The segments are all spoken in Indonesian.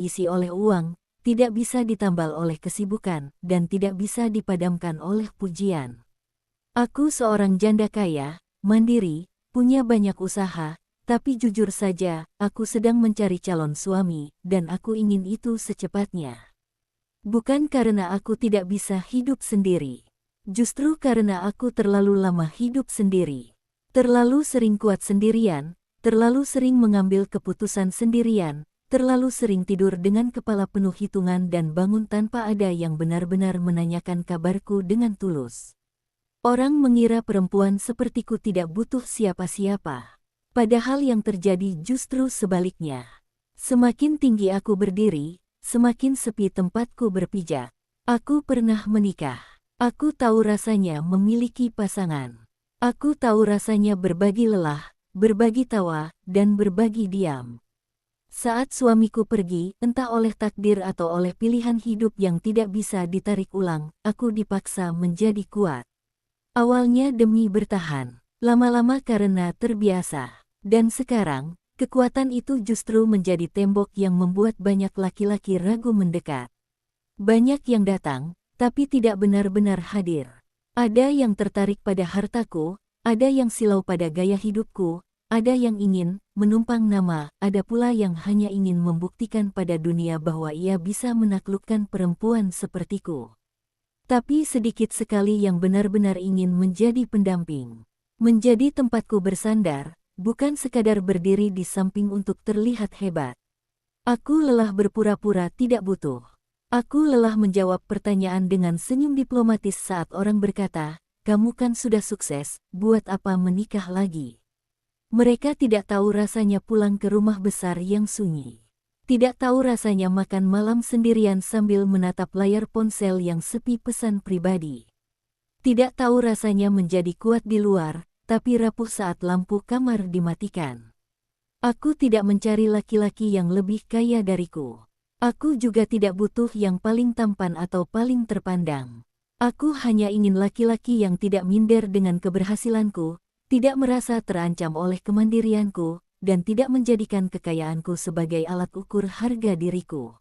isi oleh uang, tidak bisa ditambal oleh kesibukan, dan tidak bisa dipadamkan oleh pujian. Aku seorang janda kaya, mandiri, punya banyak usaha, tapi jujur saja, aku sedang mencari calon suami, dan aku ingin itu secepatnya. Bukan karena aku tidak bisa hidup sendiri. Justru karena aku terlalu lama hidup sendiri. Terlalu sering kuat sendirian, terlalu sering mengambil keputusan sendirian, terlalu sering tidur dengan kepala penuh hitungan dan bangun tanpa ada yang benar-benar menanyakan kabarku dengan tulus. Orang mengira perempuan sepertiku tidak butuh siapa-siapa. Padahal yang terjadi justru sebaliknya. Semakin tinggi aku berdiri, semakin sepi tempatku berpijak. Aku pernah menikah. Aku tahu rasanya memiliki pasangan. Aku tahu rasanya berbagi lelah, berbagi tawa, dan berbagi diam. Saat suamiku pergi, entah oleh takdir atau oleh pilihan hidup yang tidak bisa ditarik ulang, aku dipaksa menjadi kuat. Awalnya demi bertahan, lama-lama karena terbiasa. Dan sekarang, kekuatan itu justru menjadi tembok yang membuat banyak laki-laki ragu mendekat. Banyak yang datang, tapi tidak benar-benar hadir. Ada yang tertarik pada hartaku, ada yang silau pada gaya hidupku, ada yang ingin menumpang nama, ada pula yang hanya ingin membuktikan pada dunia bahwa ia bisa menaklukkan perempuan sepertiku. Tapi sedikit sekali yang benar-benar ingin menjadi pendamping. Menjadi tempatku bersandar, bukan sekadar berdiri di samping untuk terlihat hebat. Aku lelah berpura-pura tidak butuh. Aku lelah menjawab pertanyaan dengan senyum diplomatis saat orang berkata, "Kamu kan sudah sukses, buat apa menikah lagi?" Mereka tidak tahu rasanya pulang ke rumah besar yang sunyi. Tidak tahu rasanya makan malam sendirian sambil menatap layar ponsel yang sepi pesan pribadi. Tidak tahu rasanya menjadi kuat di luar, tapi rapuh saat lampu kamar dimatikan. Aku tidak mencari laki-laki yang lebih kaya dariku. Aku juga tidak butuh yang paling tampan atau paling terpandang. Aku hanya ingin laki-laki yang tidak minder dengan keberhasilanku, tidak merasa terancam oleh kemandirianku, dan tidak menjadikan kekayaanku sebagai alat ukur harga diriku.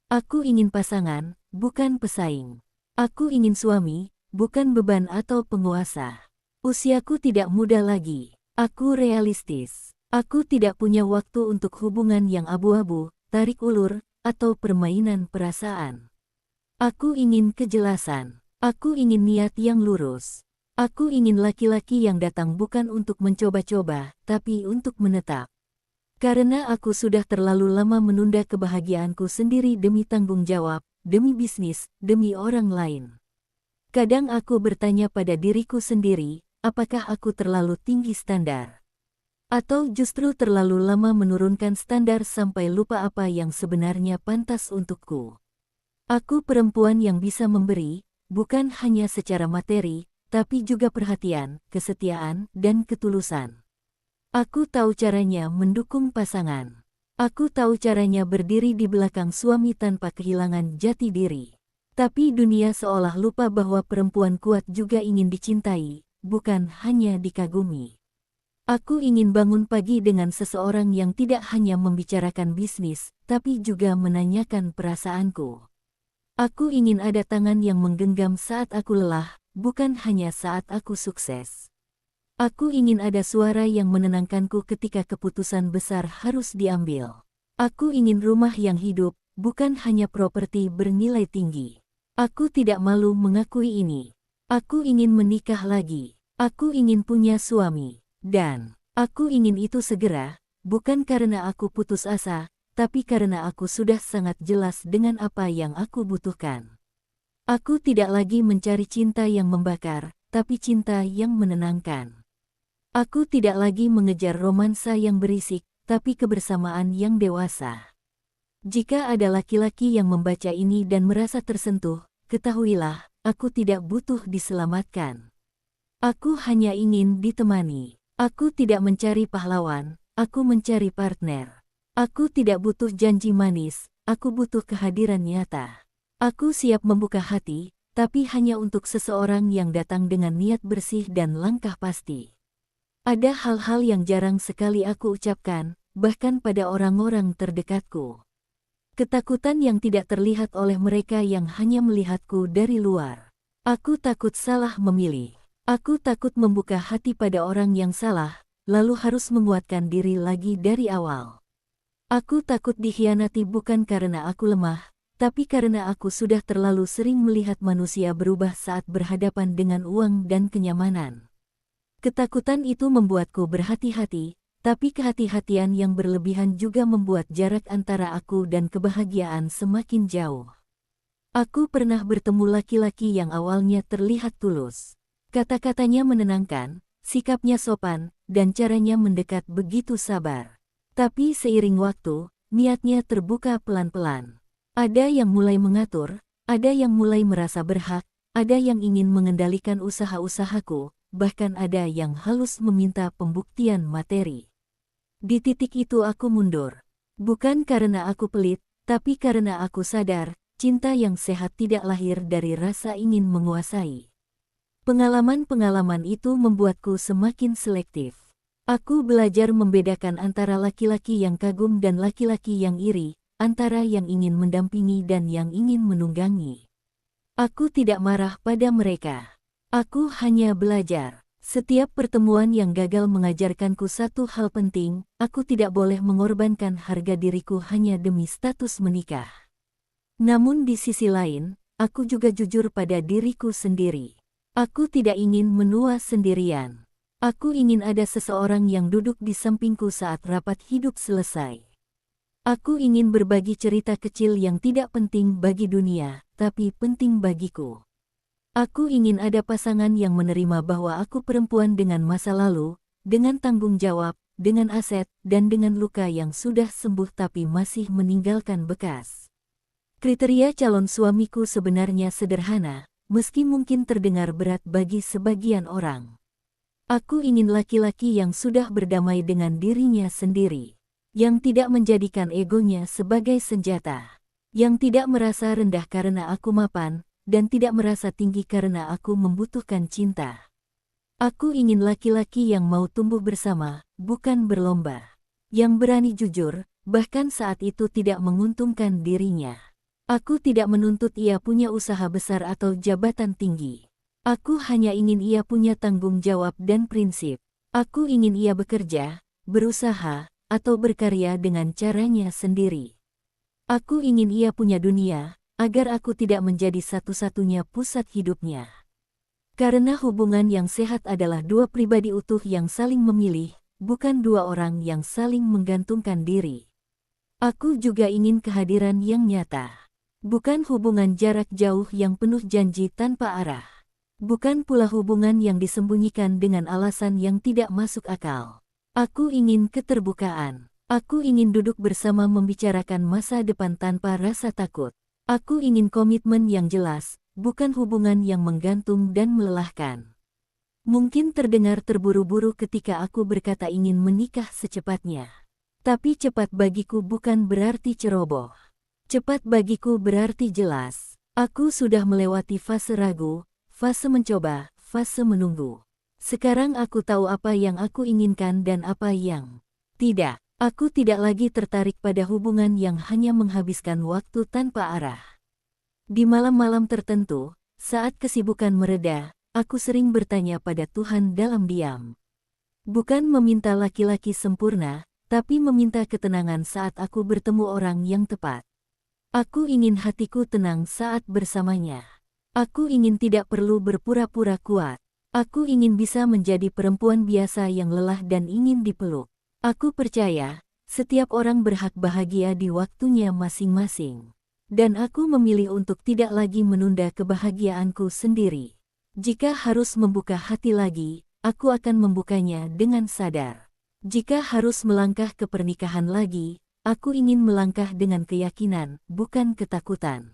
Aku ingin pasangan, bukan pesaing. Aku ingin suami, bukan beban atau penguasa. Usiaku tidak muda lagi. Aku realistis. Aku tidak punya waktu untuk hubungan yang abu-abu, tarik ulur, atau permainan perasaan. Aku ingin kejelasan. Aku ingin niat yang lurus. Aku ingin laki-laki yang datang bukan untuk mencoba-coba, tapi untuk menetap. Karena aku sudah terlalu lama menunda kebahagiaanku sendiri demi tanggung jawab, demi bisnis, demi orang lain. Kadang aku bertanya pada diriku sendiri, apakah aku terlalu tinggi standar? Atau justru terlalu lama menurunkan standar sampai lupa apa yang sebenarnya pantas untukku? Aku perempuan yang bisa memberi, bukan hanya secara materi, tapi juga perhatian, kesetiaan, dan ketulusan. Aku tahu caranya mendukung pasangan. Aku tahu caranya berdiri di belakang suami tanpa kehilangan jati diri. Tapi dunia seolah lupa bahwa perempuan kuat juga ingin dicintai, bukan hanya dikagumi. Aku ingin bangun pagi dengan seseorang yang tidak hanya membicarakan bisnis, tapi juga menanyakan perasaanku. Aku ingin ada tangan yang menggenggam saat aku lelah, bukan hanya saat aku sukses. Aku ingin ada suara yang menenangkanku ketika keputusan besar harus diambil. Aku ingin rumah yang hidup, bukan hanya properti bernilai tinggi. Aku tidak malu mengakui ini. Aku ingin menikah lagi. Aku ingin punya suami. Dan aku ingin itu segera, bukan karena aku putus asa, tapi karena aku sudah sangat jelas dengan apa yang aku butuhkan. Aku tidak lagi mencari cinta yang membakar, tapi cinta yang menenangkan. Aku tidak lagi mengejar romansa yang berisik, tapi kebersamaan yang dewasa. Jika ada laki-laki yang membaca ini dan merasa tersentuh, ketahuilah, aku tidak butuh diselamatkan. Aku hanya ingin ditemani. Aku tidak mencari pahlawan, aku mencari partner. Aku tidak butuh janji manis, aku butuh kehadiran nyata. Aku siap membuka hati, tapi hanya untuk seseorang yang datang dengan niat bersih dan langkah pasti. Ada hal-hal yang jarang sekali aku ucapkan, bahkan pada orang-orang terdekatku. Ketakutan yang tidak terlihat oleh mereka yang hanya melihatku dari luar. Aku takut salah memilih. Aku takut membuka hati pada orang yang salah, lalu harus menguatkan diri lagi dari awal. Aku takut dikhianati bukan karena aku lemah, tapi karena aku sudah terlalu sering melihat manusia berubah saat berhadapan dengan uang dan kenyamanan. Ketakutan itu membuatku berhati-hati, tapi kehati-hatian yang berlebihan juga membuat jarak antara aku dan kebahagiaan semakin jauh. Aku pernah bertemu laki-laki yang awalnya terlihat tulus. Kata-katanya menenangkan, sikapnya sopan, dan caranya mendekat begitu sabar. Tapi seiring waktu, niatnya terbuka pelan-pelan. Ada yang mulai mengatur, ada yang mulai merasa berhak, ada yang ingin mengendalikan usaha-usahaku, bahkan ada yang halus meminta pembuktian materi. Di titik itu aku mundur. Bukan karena aku pelit, tapi karena aku sadar, cinta yang sehat tidak lahir dari rasa ingin menguasai. Pengalaman-pengalaman itu membuatku semakin selektif. Aku belajar membedakan antara laki-laki yang kagum dan laki-laki yang iri, antara yang ingin mendampingi dan yang ingin menunggangi. Aku tidak marah pada mereka. Aku hanya belajar. Setiap pertemuan yang gagal mengajarkanku satu hal penting, aku tidak boleh mengorbankan harga diriku hanya demi status menikah. Namun di sisi lain, aku juga jujur pada diriku sendiri. Aku tidak ingin menua sendirian. Aku ingin ada seseorang yang duduk di sampingku saat rapat hidup selesai. Aku ingin berbagi cerita kecil yang tidak penting bagi dunia, tapi penting bagiku. Aku ingin ada pasangan yang menerima bahwa aku perempuan dengan masa lalu, dengan tanggung jawab, dengan aset, dan dengan luka yang sudah sembuh tapi masih meninggalkan bekas. Kriteria calon suamiku sebenarnya sederhana, meski mungkin terdengar berat bagi sebagian orang. Aku ingin laki-laki yang sudah berdamai dengan dirinya sendiri, yang tidak menjadikan egonya sebagai senjata, yang tidak merasa rendah karena aku mapan, dan tidak merasa tinggi karena aku membutuhkan cinta. Aku ingin laki-laki yang mau tumbuh bersama, bukan berlomba. Yang berani jujur, bahkan saat itu tidak menguntungkan dirinya. Aku tidak menuntut ia punya usaha besar atau jabatan tinggi. Aku hanya ingin ia punya tanggung jawab dan prinsip. Aku ingin ia bekerja, berusaha, atau berkarya dengan caranya sendiri. Aku ingin ia punya dunia, agar aku tidak menjadi satu-satunya pusat hidupnya. Karena hubungan yang sehat adalah dua pribadi utuh yang saling memilih, bukan dua orang yang saling menggantungkan diri. Aku juga ingin kehadiran yang nyata. Bukan hubungan jarak jauh yang penuh janji tanpa arah. Bukan pula hubungan yang disembunyikan dengan alasan yang tidak masuk akal. Aku ingin keterbukaan. Aku ingin duduk bersama membicarakan masa depan tanpa rasa takut. Aku ingin komitmen yang jelas, bukan hubungan yang menggantung dan melelahkan. Mungkin terdengar terburu-buru ketika aku berkata ingin menikah secepatnya. Tapi cepat bagiku bukan berarti ceroboh. Cepat bagiku berarti jelas. Aku sudah melewati fase ragu, fase mencoba, fase menunggu. Sekarang aku tahu apa yang aku inginkan dan apa yang tidak. Aku tidak lagi tertarik pada hubungan yang hanya menghabiskan waktu tanpa arah. Di malam-malam tertentu, saat kesibukan mereda, aku sering bertanya pada Tuhan dalam diam. Bukan meminta laki-laki sempurna, tapi meminta ketenangan saat aku bertemu orang yang tepat. Aku ingin hatiku tenang saat bersamanya. Aku ingin tidak perlu berpura-pura kuat. Aku ingin bisa menjadi perempuan biasa yang lelah dan ingin dipeluk. Aku percaya, setiap orang berhak bahagia di waktunya masing-masing. Dan aku memilih untuk tidak lagi menunda kebahagiaanku sendiri. Jika harus membuka hati lagi, aku akan membukanya dengan sadar. Jika harus melangkah ke pernikahan lagi, aku ingin melangkah dengan keyakinan, bukan ketakutan.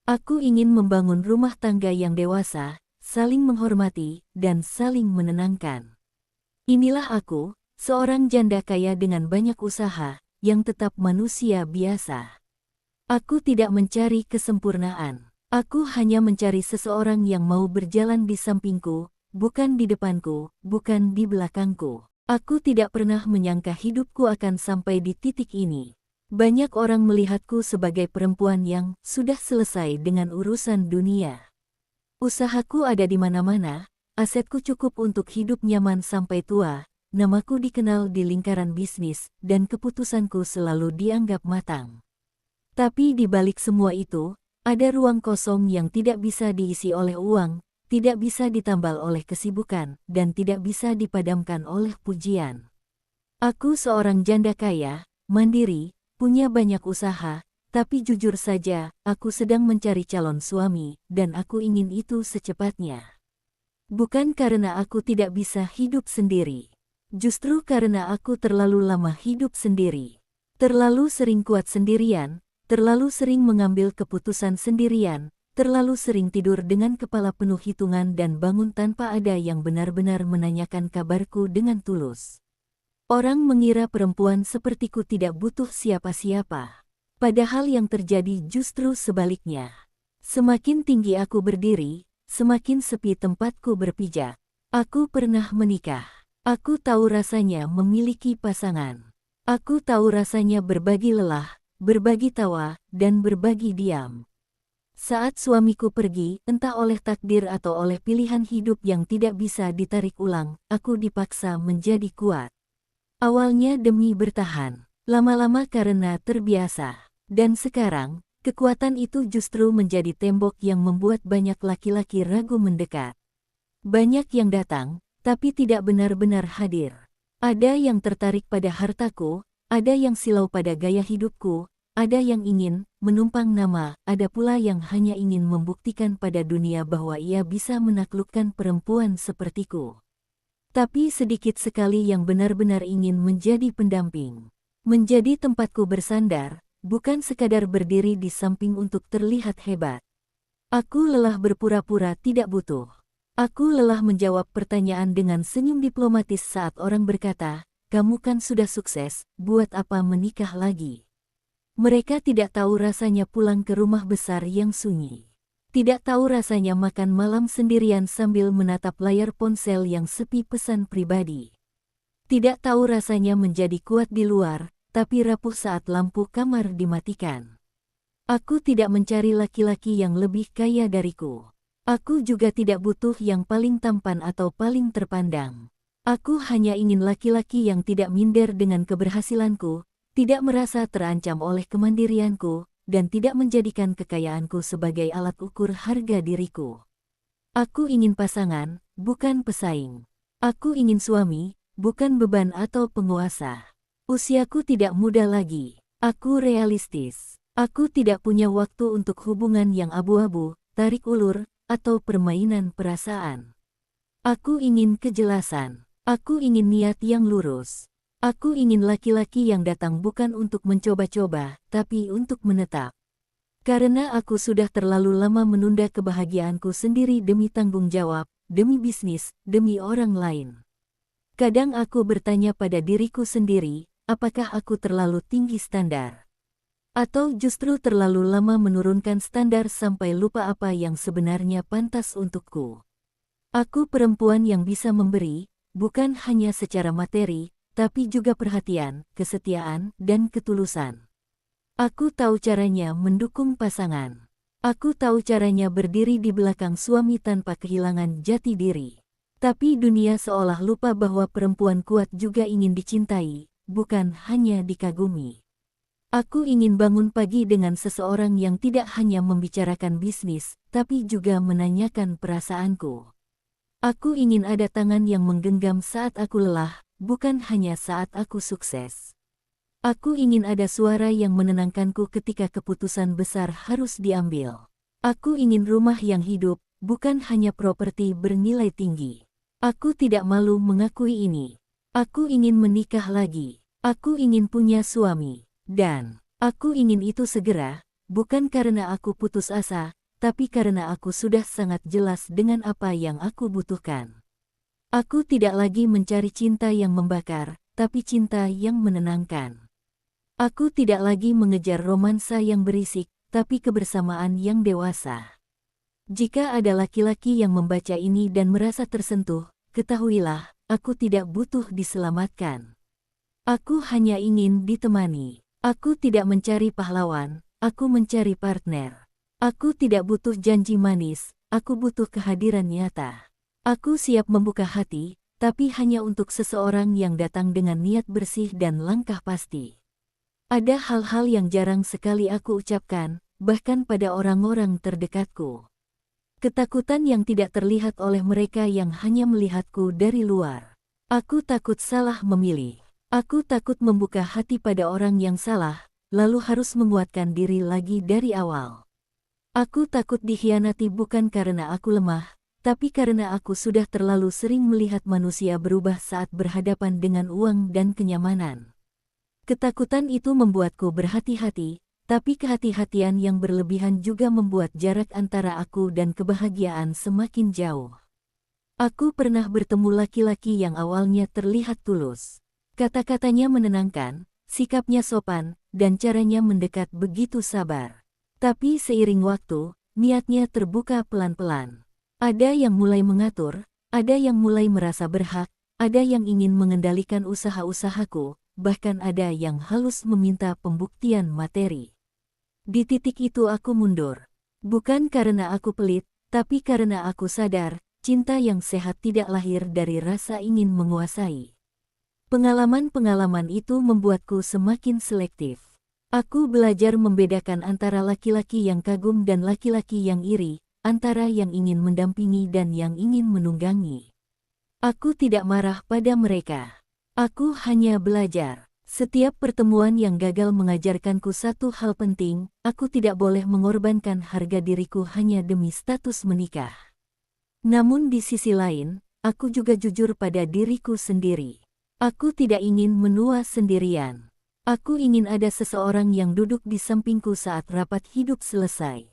Aku ingin membangun rumah tangga yang dewasa, saling menghormati, dan saling menenangkan. Inilah aku, seorang janda kaya dengan banyak usaha, yang tetap manusia biasa. Aku tidak mencari kesempurnaan. Aku hanya mencari seseorang yang mau berjalan di sampingku, bukan di depanku, bukan di belakangku. Aku tidak pernah menyangka hidupku akan sampai di titik ini. Banyak orang melihatku sebagai perempuan yang sudah selesai dengan urusan dunia. Usahaku ada di mana-mana, asetku cukup untuk hidup nyaman sampai tua, namaku dikenal di lingkaran bisnis, dan keputusanku selalu dianggap matang. Tapi di balik semua itu, ada ruang kosong yang tidak bisa diisi oleh uang, tidak bisa ditambal oleh kesibukan, dan tidak bisa dipadamkan oleh pujian. Aku seorang janda kaya, mandiri, punya banyak usaha, tapi jujur saja, aku sedang mencari calon suami, dan aku ingin itu secepatnya. Bukan karena aku tidak bisa hidup sendiri. Justru karena aku terlalu lama hidup sendiri. Terlalu sering kuat sendirian, terlalu sering mengambil keputusan sendirian, terlalu sering tidur dengan kepala penuh hitungan dan bangun tanpa ada yang benar-benar menanyakan kabarku dengan tulus. Orang mengira perempuan sepertiku tidak butuh siapa-siapa. Padahal yang terjadi justru sebaliknya. Semakin tinggi aku berdiri, semakin sepi tempatku berpijak. Aku pernah menikah. Aku tahu rasanya memiliki pasangan. Aku tahu rasanya berbagi lelah, berbagi tawa, dan berbagi diam. Saat suamiku pergi, entah oleh takdir atau oleh pilihan hidup yang tidak bisa ditarik ulang, aku dipaksa menjadi kuat. Awalnya demi bertahan, lama-lama karena terbiasa. Dan sekarang, kekuatan itu justru menjadi tembok yang membuat banyak laki-laki ragu mendekat. Banyak yang datang, tapi tidak benar-benar hadir. Ada yang tertarik pada hartaku, ada yang silau pada gaya hidupku, ada yang ingin menumpang nama, ada pula yang hanya ingin membuktikan pada dunia bahwa ia bisa menaklukkan perempuan sepertiku. Tapi sedikit sekali yang benar-benar ingin menjadi pendamping. Menjadi tempatku bersandar, bukan sekadar berdiri di samping untuk terlihat hebat. Aku lelah berpura-pura tidak butuh. Aku lelah menjawab pertanyaan dengan senyum diplomatis saat orang berkata, "Kamu kan sudah sukses, buat apa menikah lagi?" Mereka tidak tahu rasanya pulang ke rumah besar yang sunyi. Tidak tahu rasanya makan malam sendirian sambil menatap layar ponsel yang sepi pesan pribadi. Tidak tahu rasanya menjadi kuat di luar, tapi rapuh saat lampu kamar dimatikan. Aku tidak mencari laki-laki yang lebih kaya dariku. Aku juga tidak butuh yang paling tampan atau paling terpandang. Aku hanya ingin laki-laki yang tidak minder dengan keberhasilanku, tidak merasa terancam oleh kemandirianku, dan tidak menjadikan kekayaanku sebagai alat ukur harga diriku. Aku ingin pasangan, bukan pesaing. Aku ingin suami, bukan beban atau penguasa. Usiaku tidak muda lagi. Aku realistis. Aku tidak punya waktu untuk hubungan yang abu-abu, tarik ulur, atau permainan perasaan. Aku ingin kejelasan. Aku ingin niat yang lurus. Aku ingin laki-laki yang datang bukan untuk mencoba-coba, tapi untuk menetap. Karena aku sudah terlalu lama menunda kebahagiaanku sendiri demi tanggung jawab, demi bisnis, demi orang lain. Kadang aku bertanya pada diriku sendiri, apakah aku terlalu tinggi standar? Atau justru terlalu lama menurunkan standar sampai lupa apa yang sebenarnya pantas untukku? Aku perempuan yang bisa memberi, bukan hanya secara materi, tapi juga perhatian, kesetiaan, dan ketulusan. Aku tahu caranya mendukung pasangan. Aku tahu caranya berdiri di belakang suami tanpa kehilangan jati diri. Tapi dunia seolah lupa bahwa perempuan kuat juga ingin dicintai, bukan hanya dikagumi. Aku ingin bangun pagi dengan seseorang yang tidak hanya membicarakan bisnis, tapi juga menanyakan perasaanku. Aku ingin ada tangan yang menggenggam saat aku lelah, bukan hanya saat aku sukses. Aku ingin ada suara yang menenangkanku ketika keputusan besar harus diambil. Aku ingin rumah yang hidup, bukan hanya properti bernilai tinggi. Aku tidak malu mengakui ini. Aku ingin menikah lagi. Aku ingin punya suami. Dan aku ingin itu segera, bukan karena aku putus asa, tapi karena aku sudah sangat jelas dengan apa yang aku butuhkan. Aku tidak lagi mencari cinta yang membakar, tapi cinta yang menenangkan. Aku tidak lagi mengejar romansa yang berisik, tapi kebersamaan yang dewasa. Jika ada laki-laki yang membaca ini dan merasa tersentuh, ketahuilah, aku tidak butuh diselamatkan. Aku hanya ingin ditemani. Aku tidak mencari pahlawan, aku mencari partner. Aku tidak butuh janji manis, aku butuh kehadiran nyata. Aku siap membuka hati, tapi hanya untuk seseorang yang datang dengan niat bersih dan langkah pasti. Ada hal-hal yang jarang sekali aku ucapkan, bahkan pada orang-orang terdekatku. Ketakutan yang tidak terlihat oleh mereka yang hanya melihatku dari luar. Aku takut salah memilih. Aku takut membuka hati pada orang yang salah, lalu harus menguatkan diri lagi dari awal. Aku takut dikhianati bukan karena aku lemah, tapi karena aku sudah terlalu sering melihat manusia berubah saat berhadapan dengan uang dan kenyamanan. Ketakutan itu membuatku berhati-hati, tapi kehati-hatian yang berlebihan juga membuat jarak antara aku dan kebahagiaan semakin jauh. Aku pernah bertemu laki-laki yang awalnya terlihat tulus. Kata-katanya menenangkan, sikapnya sopan, dan caranya mendekat begitu sabar. Tapi seiring waktu, niatnya terbuka pelan-pelan. Ada yang mulai mengatur, ada yang mulai merasa berhak, ada yang ingin mengendalikan usaha-usahaku, bahkan ada yang halus meminta pembuktian materi. Di titik itu aku mundur. Bukan karena aku pelit, tapi karena aku sadar, cinta yang sehat tidak lahir dari rasa ingin menguasai. Pengalaman-pengalaman itu membuatku semakin selektif. Aku belajar membedakan antara laki-laki yang kagum dan laki-laki yang iri, antara yang ingin mendampingi dan yang ingin menunggangi. Aku tidak marah pada mereka. Aku hanya belajar. Setiap pertemuan yang gagal mengajarkanku satu hal penting, aku tidak boleh mengorbankan harga diriku hanya demi status menikah. Namun di sisi lain, aku juga jujur pada diriku sendiri. Aku tidak ingin menua sendirian. Aku ingin ada seseorang yang duduk di sampingku saat rapat hidup selesai.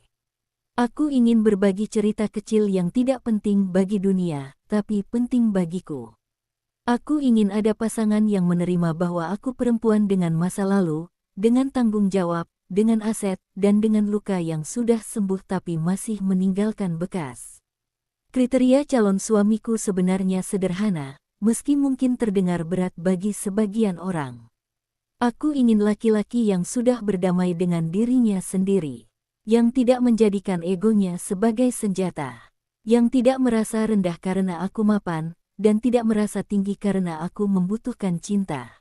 Aku ingin berbagi cerita kecil yang tidak penting bagi dunia, tapi penting bagiku. Aku ingin ada pasangan yang menerima bahwa aku perempuan dengan masa lalu, dengan tanggung jawab, dengan aset, dan dengan luka yang sudah sembuh tapi masih meninggalkan bekas. Kriteria calon suamiku sebenarnya sederhana, meski mungkin terdengar berat bagi sebagian orang. Aku ingin laki-laki yang sudah berdamai dengan dirinya sendiri, yang tidak menjadikan egonya sebagai senjata, yang tidak merasa rendah karena aku mapan, dan tidak merasa tinggi karena aku membutuhkan cinta.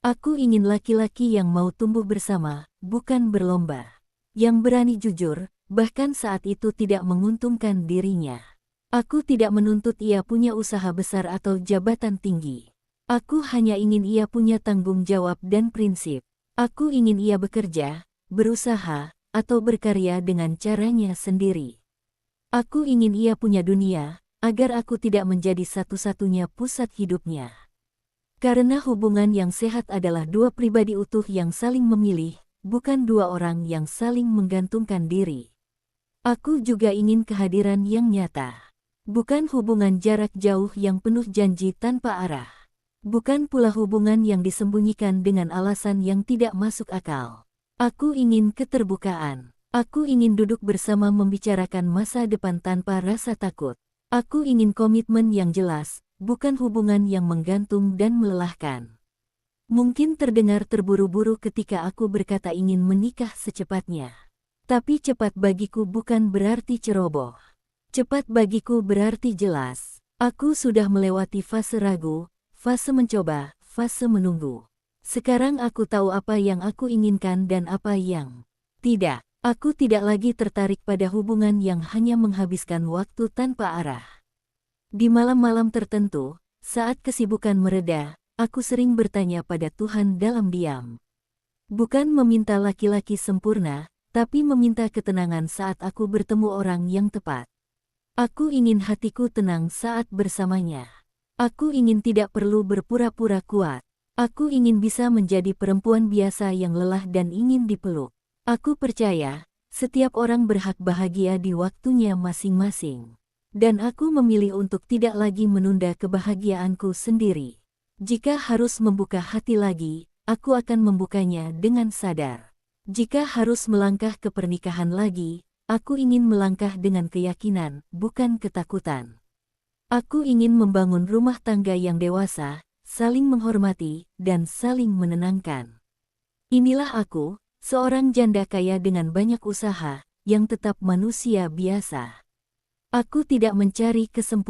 Aku ingin laki-laki yang mau tumbuh bersama, bukan berlomba, yang berani jujur, bahkan saat itu tidak menguntungkan dirinya. Aku tidak menuntut ia punya usaha besar atau jabatan tinggi. Aku hanya ingin ia punya tanggung jawab dan prinsip. Aku ingin ia bekerja, berusaha, atau berkarya dengan caranya sendiri. Aku ingin ia punya dunia, agar aku tidak menjadi satu-satunya pusat hidupnya. Karena hubungan yang sehat adalah dua pribadi utuh yang saling memilih, bukan dua orang yang saling menggantungkan diri. Aku juga ingin kehadiran yang nyata. Bukan hubungan jarak jauh yang penuh janji tanpa arah. Bukan pula hubungan yang disembunyikan dengan alasan yang tidak masuk akal. Aku ingin keterbukaan. Aku ingin duduk bersama membicarakan masa depan tanpa rasa takut. Aku ingin komitmen yang jelas, bukan hubungan yang menggantung dan melelahkan. Mungkin terdengar terburu-buru ketika aku berkata ingin menikah secepatnya. Tapi cepat bagiku bukan berarti ceroboh. Cepat bagiku berarti jelas. Aku sudah melewati fase ragu, fase mencoba, fase menunggu. Sekarang aku tahu apa yang aku inginkan dan apa yang tidak. Aku tidak lagi tertarik pada hubungan yang hanya menghabiskan waktu tanpa arah. Di malam-malam tertentu, saat kesibukan mereda, aku sering bertanya pada Tuhan dalam diam. Bukan meminta laki-laki sempurna, tapi meminta ketenangan saat aku bertemu orang yang tepat. Aku ingin hatiku tenang saat bersamanya. Aku ingin tidak perlu berpura-pura kuat. Aku ingin bisa menjadi perempuan biasa yang lelah dan ingin dipeluk. Aku percaya, setiap orang berhak bahagia di waktunya masing-masing. Dan aku memilih untuk tidak lagi menunda kebahagiaanku sendiri. Jika harus membuka hati lagi, aku akan membukanya dengan sadar. Jika harus melangkah ke pernikahan lagi, aku ingin melangkah dengan keyakinan, bukan ketakutan. Aku ingin membangun rumah tangga yang dewasa, saling menghormati, dan saling menenangkan. Inilah aku, seorang janda kaya dengan banyak usaha, yang tetap manusia biasa. Aku tidak mencari kesempurnaan.